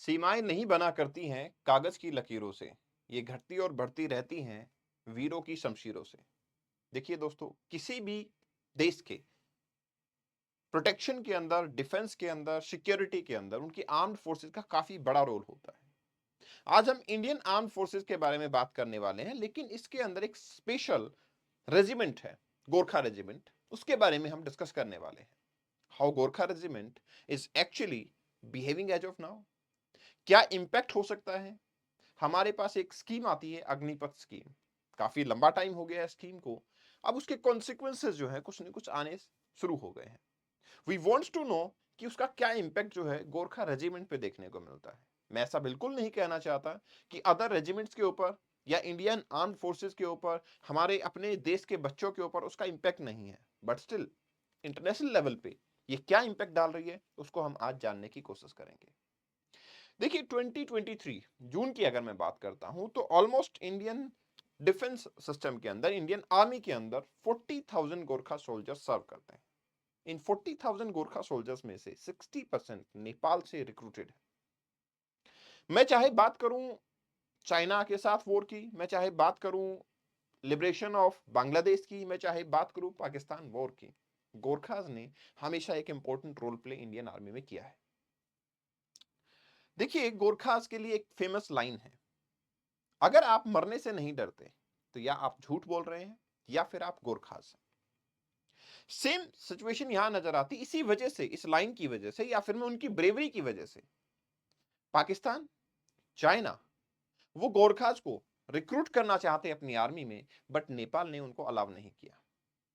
सीमाएं नहीं बना करती हैं कागज की लकीरों से, ये घटती और बढ़ती रहती हैं वीरों की शमशीरों से। देखिए दोस्तों, किसी भी देश के प्रोटेक्शन के अंदर, डिफेंस के अंदर, सिक्योरिटी के अंदर उनकी आर्म्ड फोर्सेस का काफी बड़ा रोल होता है। आज हम इंडियन आर्म्ड फोर्सेस के बारे में बात करने वाले हैं, लेकिन इसके अंदर एक स्पेशल रेजिमेंट है, गोरखा रेजिमेंट। उसके बारे में हम डिस्कस करने वाले हैं। How Gorkha regiment is actually behaving as of now, क्या इंपैक्ट हो सकता है। हमारे पास एक स्कीम आती है, अग्निपथ स्कीम। काफी लंबा टाइम हो गया है स्कीम को, अब उसके कॉन्सिक्वेंसेस जो है कुछ न कुछ आने शुरू हो गए हैं। वी वांट्स टू नो कि उसका क्या इंपैक्ट जो है गोरखा रेजिमेंट पे देखने को मिलता है। मैं ऐसा बिल्कुल नहीं कहना चाहता कि अदर रेजिमेंट्स के ऊपर या इंडियन आर्म फोर्सेस के ऊपर, हमारे अपने देश के बच्चों के ऊपर उसका इंपैक्ट नहीं है, बट स्टिल इंटरनेशनल लेवल पे ये क्या इंपैक्ट डाल रही है उसको हम आज जानने की कोशिश करेंगे। देखिए 2023 जून की अगर मैं बात करता हूं तो ऑलमोस्ट इंडियन डिफेंस सिस्टम के अंदर, इंडियन आर्मी के अंदर 40,000 गोरखा सोल्जर्स सर्व करते हैं। इन 40,000 गोरखा सोल्जर्स में से 60% नेपाल से रिक्रूटेड है। मैं चाहे बात करूं चाइना के साथ वॉर की, मैं चाहे बात करूं लिबरेशन ऑफ बांग्लादेश की, मैं चाहे बात करूं पाकिस्तान वॉर की, गोरखाज ने हमेशा एक important role play Indian army में किया है। देखिए गोरखाज के लिए एक फेमस लाइन है, अगर आप मरने से नहीं डरते तो या आप झूठ बोल रहे हैं या फिर आप गोरखाज हैं। सेम सिचुएशन यहां नजर आती इसी वजह से, इस लाइन की वजह से या फिर में उनकी ब्रेवरी की वजह से पाकिस्तान, चाइना, वो गोरखाज को रिक्रूट करना चाहते अपनी आर्मी में, बट नेपाल ने उनको अलाउ नहीं किया।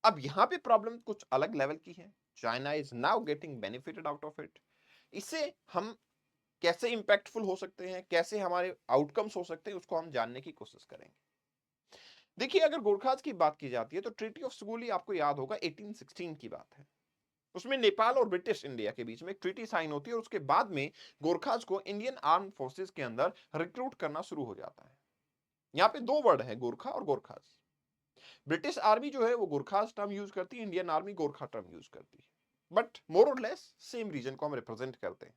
अब यहां पे प्रॉब्लम कुछ अलग लेवल की है। China is now getting benefited out of it. इससे हम कैसे इंपैक्टफुल हो सकते हैं, कैसे हमारे आउटकम्स हो सकते हैं, उसको हम जानने की कोशिश करेंगे। देखिए अगर गोरखाज की बात की जाती है तो ट्रीटी ऑफ सुगोली आपको याद होगा 1816 की बात है। उसमें नेपाल और ब्रिटिश इंडिया के बीच में एक ट्रीटी साइन होती है और उसके बाद में गोरखाज को इंडियन आर्म फोर्सेस के अंदर रिक्रूट करना शुरू हो जाता है। यहाँ पे दो वर्ड है, गोरखा और गोरखास। ब्रिटिश आर्मी जो है वो गोरखास टर्म यूज करती है, Indian army Gorkha term use करती है, बट मोर और लेस सेम रीजन को हम रिप्रेजेंट करते हैं।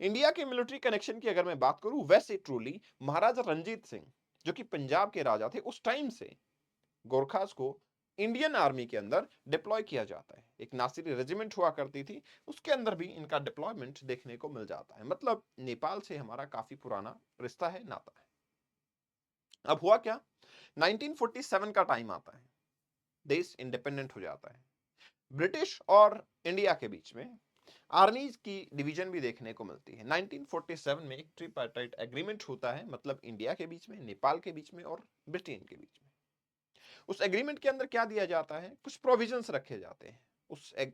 इंडिया के मिलिट्री कनेक्शन की अगर मैं बात करूं, वैसे ट्रूली महाराजा रंजीत सिंह जो कि पंजाब के राजा थे, उस टाइम से गोरखास को इंडियन आर्मी के अंदर डिप्लॉय किया जाता है। एक नासिरी रेजिमेंट हुआ करती थी, उसके अंदर भी इनका डिप्लॉयमेंट देखने को मिल जाता है। मतलब नेपाल से हमारा काफी पुराना रिश्ता है, नाता है। अब हुआ क्या, 1947 का टाइम आता है, देश इंडिपेंडेंट हो जाता है। ब्रिटिश और इंडिया के बीच में आर्मीज की डिवीजन भी देखने को मिलती है। 1947 में एक ट्रिपार्टाइट एग्रीमेंट होता है, मतलब इंडिया के बीच में, नेपाल के बीच में और ब्रिटेन के बीच में। उस एग्रीमेंट के अंदर क्या दिया जाता है, कुछ प्रोविजंस रखे जाते हैं।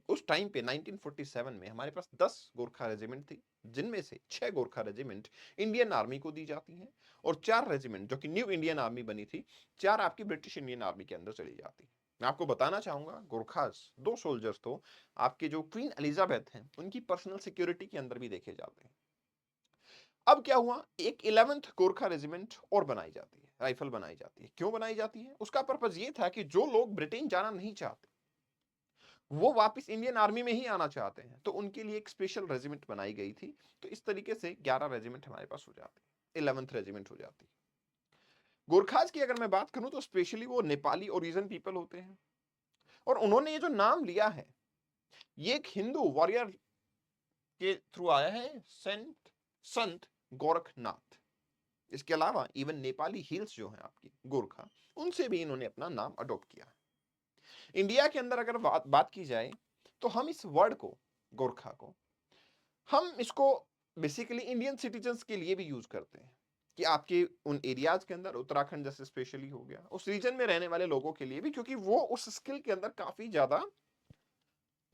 उस टाइम पे 1947 में हमारे पास 10 गोरखा रेजिमेंट थी, जिनमें से 6 गोरखा रेजिमेंट इंडियन आर्मी को दी जाती हैं और 4 रेजिमेंट जो कि न्यू इंडियन आर्मी बनी थी, 4 आपकी ब्रिटिश इंडियन आर्मी के अंदर चली जाती है। मैं आपको बताना चाहूंगा, गोरखास 2 सोल्जर्स तो आपके जो क्वीन एलिजाबेथ हैं उनकी पर्सनल सिक्योरिटी के अंदर भी देखे जाते हैं। अब क्या हुआ, एक 11th गोरखा रेजिमेंट और बनाई जाती है, राइफल बनाई जाती है। क्यों बनाई जाती है, उसका पर्पज ये था कि जो लोग ब्रिटेन जाना नहीं चाहते, वो वापस इंडियन आर्मी में ही आना चाहते हैं, तो उनके लिए एक स्पेशल रेजिमेंट बनाई गई थी। तो इस तरीके से 11 रेजिमेंट हमारे पास हो जाते हैं, 11th रेजिमेंट हो जाती है। गोरखाज की अगर मैं बात करूं तो स्पेशली वो नेपाली ओरिजिन पीपल होते हैं, और उन्होंने ये जो नाम लिया है, ये एक हिंदू वॉरियर के थ्रू आया है, संत गोरखनाथ। इसके अलावा इवन नेपाली हिल्स जो हैं आपकी गोरखा, उनसे भी इन्होंने अपना नाम अडॉप्ट किया है। इंडिया के अंदर अगर बात की जाए तो हम इस वर्ड को, गोरखा को, हम इसको बेसिकली इंडियन सिटीजन्स के लिए भी यूज करते हैं कि आपके उन एरियाज के अंदर, उत्तराखंड जैसे स्पेशली हो गया, उस रीजन में रहने वाले लोगों के लिए भी, क्योंकि वो उस स्किल के अंदर काफी ज्यादा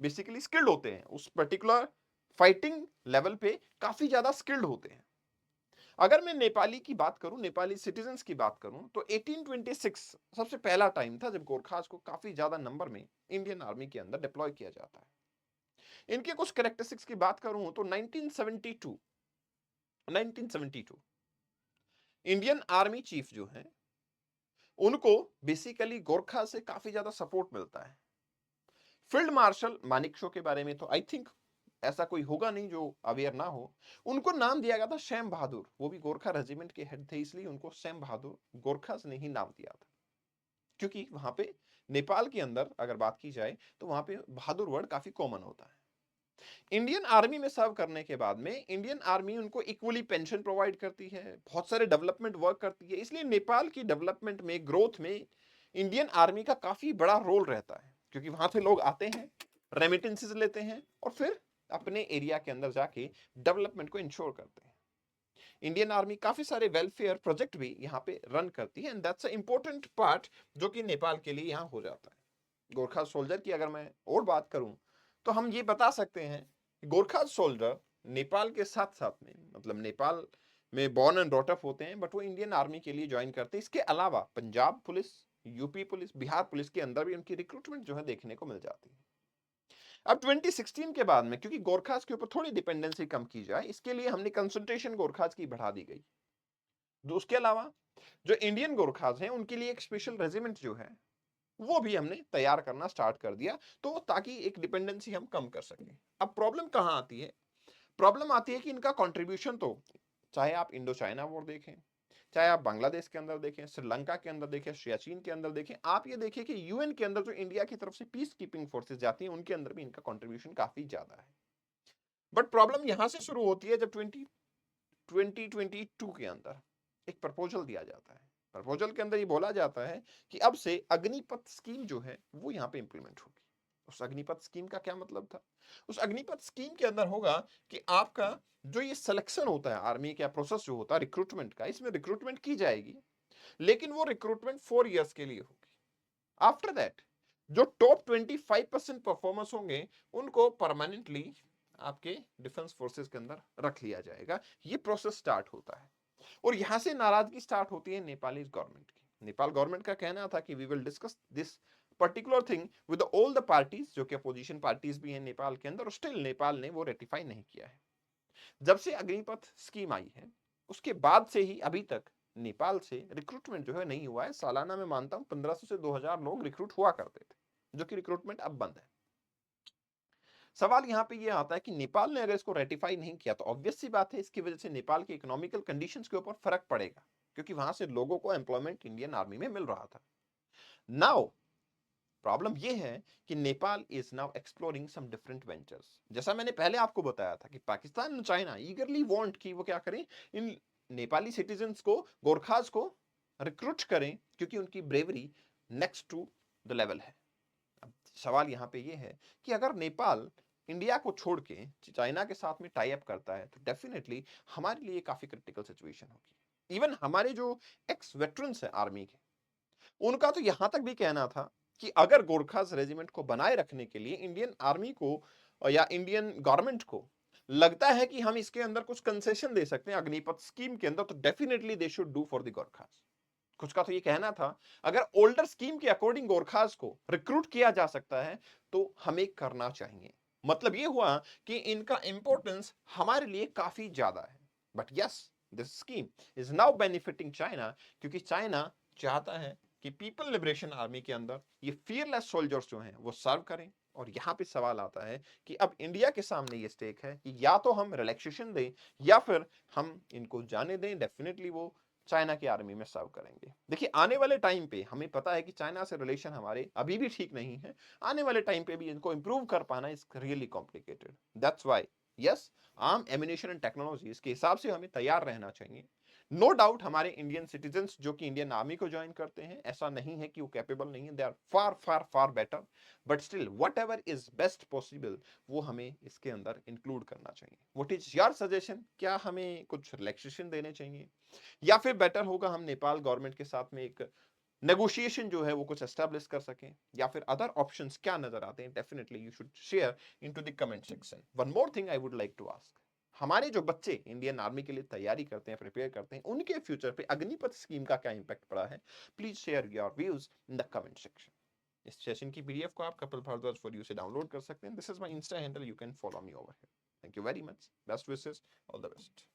बेसिकली स्किल्ड होते हैं, उस पर्टिकुलर फाइटिंग लेवल पे काफी ज्यादा स्किल्ड होते हैं। अगर मैं नेपाली की बात करूं, नेपाली सिटीजन्स की बात करूं, तो 1826 सबसे पहला टाइम था जब गोरखास को काफी ज्यादा नंबर में इंडियन आर्मी के अंदर डिप्लॉय किया जाता है। इनके कुछ कैरेक्टरिस्टिक्स की बात करूं तो 1972 इंडियन आर्मी चीफ जो है, उनको बेसिकली गोरखा से काफी ज्यादा सपोर्ट मिलता है। फील्ड मार्शल मानिक शो के बारे में तो आई थिंक ऐसा कोई होगा नहीं जो अवेयर ना हो। उनको नाम दिया गया था सैम बहादुर, वो भी गोरखा रेजिमेंट के हेड थे, इसलिए उनको सैम बहादुर गोरखास ने ही नाम दिया था। क्योंकि वहां पे नेपाल के अंदर अगर बात की जाए तो वहां पे बहादुर वर्ड काफी कॉमन होता है। इंडियन आर्मी में सर्व करने के बाद में इंडियन आर्मी उनको इक्वली पेंशन प्रोवाइड करती है, बहुत सारे डेवलपमेंट वर्क करती है, इसलिए नेपाल की डेवलपमेंट में, ग्रोथ में इंडियन आर्मी का काफी बड़ा रोल रहता है। क्योंकि वहां से लोग आते हैं, रेमिटेंसेस लेते हैं और फिर अपने एरिया के अंदर जाके डेवलपमेंट को इंश्योर करते हैं। इंडियन आर्मी काफी सारे वेलफेयर प्रोजेक्ट भी यहाँ पे रन करती है, and that's a important part जो कि नेपाल के लिए यहाँ हो जाता है। गोरखा सोल्जर की अगर मैं और बात करूं तो हम ये बता सकते हैं गोरखा सोल्जर नेपाल के साथ साथ में, मतलब नेपाल में बॉर्न एंड ब्रॉट अप होते हैं, बट वो इंडियन आर्मी के लिए ज्वाइन करते हैं। इसके अलावा Punjab police, UP police, Bihar police के अंदर भी उनकी रिक्रूटमेंट जो है देखने को मिल जाती है। अब 2016 के बाद में क्योंकि गोरखास के ऊपर थोड़ी डिपेंडेंसी कम की जाए, इसके लिए हमने कंसंट्रेशन गोरखास की बढ़ा दी गई। उसके अलावा जो इंडियन गोरखास हैं उनके लिए एक स्पेशल रेजिमेंट जो है वो भी हमने तैयार करना स्टार्ट कर दिया, तो ताकि एक डिपेंडेंसी हम कम कर सकें। अब प्रॉब्लम कहां आती है? प्रॉब्लम आती है कि इनका कंट्रीब्यूशन, तो चाहे आप इंडो चाइना वॉर देखें, चाहे आप बांग्लादेश के अंदर देखें, श्रीलंका के अंदर देखें, सियाचिन के अंदर देखें, आप ये देखिए कि यूएन के अंदर जो इंडिया की तरफ से पीस कीपिंग फोर्सेस जाती हैं उनके अंदर भी इनका कंट्रीब्यूशन काफी ज्यादा है। बट प्रॉब्लम यहां से शुरू होती है जब 2022 के अंदर एक प्रपोजल दिया जाता है। प्रपोजल के अंदर ये बोला जाता है कि अब से अग्निपथ स्कीम जो है वो यहाँ पे इंप्लीमेंट होगी। उस अग्निपथ स्कीम का क्या मतलब था? उस अग्निपथ स्कीम के अंदर होगा कि आपका जो ये सिलेक्शन होता है आर्मी का प्रोसेस जो होता है रिक्रूटमेंट का, इसमें रिक्रूटमेंट की जाएगी, लेकिन वो रिक्रूटमेंट 4 इयर्स के लिए होगी। आफ्टर दैट जो टॉप 25% परफॉर्मर्स होंगे उनको परमानेंटली आपके डिफेंस फोर्सेस के अंदर रख लिया जाएगा। ये प्रोसेस स्टार्ट होता है और यहां से नाराजगी स्टार्ट होती है नेपाली गवर्नमेंट की। नेपाल गवर्नमेंट का कहना था कि we will discuss this particular thing with all the parties, जो कि अपोजिशन पार्टीज भी हैं नेपाल के अंदर, और स्टिल नेपाल ने वो रेटिफाई नहीं किया है। जब से अग्निपथ स्कीम आई है उसके बाद से ही अभी तक नेपाल से रिक्रूटमेंट जो है नहीं हुआ है। सालाना में मानता हूं 1500 से 2000 लोग रिक्रूट हुआ करते थे, जो कि रिक्रूटमेंट अब बंद है। सवाल यहां पे ये आता है कि नेपाल ने अगर इसको रेटिफाई नहीं किया तो ऑब्वियस सी बात है इसकी वजह से नेपाल के इकोनॉमिकल कंडीशंस के ऊपर फर्क पड़ेगा, क्योंकि वहां से लोगों को एम्प्लॉयमेंट इंडियन आर्मी में मिल रहा था। नाउ प्रॉब्लम ये है कि Nepal is now exploring some different ventures. जैसा मैंने पहले आपको बताया था कि पाकिस्तान और चाइना ईगरली वांट कि वो क्या करें, इन नेपाली सिटीजन्स को, गोरखास को रिक्रूट करें, क्योंकि उनकी bravery next to the level है। अब सवाल यहाँ पे ये है कि अगर नेपाल इंडिया को छोड़ के चाइना के साथ में टाई अप करता है तो डेफिनेटली हमारे लिए काफी क्रिटिकल सिचुएशन होगी। इवन हमारे जो एक्स वेटरन्स हैं आर्मी के, उनका तो यहां तक भी कहना था कि अगर गोरखास रेजिमेंट को बनाए रखने के लिए इंडियन आर्मी को या इंडियन गवर्नमेंट को लगता है कि हम इसके अंदर कुछ कंसेशन दे सकते हैं अग्निपथ स्कीम के अंदर, तो definitely they should do for the Gorkhas. कुछ का तो ये कहना था अगर ओल्डर स्कीम के अकॉर्डिंग गोरखास को रिक्रूट किया जा सकता है तो हमें करना चाहिए। मतलब ये हुआ कि इनका इंपॉर्टेंस हमारे लिए काफी ज्यादा है। But yes, this scheme is now benefiting China, क्योंकि चाइना चाहता है कि पीपल लिबरेशन आर्मी के अंदर ये फियरलेस सोल्जर्स जो हैं वो सर्व करें। और यहां पे सवाल आता है कि अब इंडिया के सामने ये स्टेक है कि या तो हम रिलैक्सेशन दें या फिर हम इनको जाने दें। डेफिनेटली वो चाइना की आर्मी में सर्व करेंगे। देखिए आने वाले टाइम पे हमें पता है कि चाइना से रिलेशन हमारे अभी भी ठीक नहीं है, आने वाले टाइम पे भी इनको इंप्रूव कर पाना is really complicated. That's why yes, ammunition and technology इसके हिसाब से हमें तैयार रहना चाहिए। नो डाउट हमारे इंडियन सिटीजन्स जो कि इंडियन आर्मी को ज्वाइन करते हैं, ऐसा नहीं है कि वो कैपेबल नहीं है, they are far far far better, but still whatever is best possible वो हमें इसके अंदर इंक्लूड करना चाहिए। What is your suggestion? क्या हमें कुछ रिलैक्सेशन देने चाहिए या फिर बेटर होगा हम नेपाल गवर्नमेंट के साथ में एक नेगोशिएशन जो है वो कुछ एस्टैब्लिश कर सकें, या फिर अदर ऑप्शंस क्या नजर आते हैं? Definitely you should share into the comment section. One more thing I would like to ask, हमारे जो बच्चे इंडियन आर्मी के लिए तैयारी करते हैं, प्रिपेयर करते हैं, उनके फ्यूचर पे अग्निपथ स्कीम का क्या इंपैक्ट पड़ा है? Please share your views in the comment section. इस सेशन की पीडीएफ को आप कपिल भारद्वाज फॉर यू से डाउनलोड कर सकते हैं। This is my Insta handle, you can follow me over here. Thank you very much, best wishes, all the best.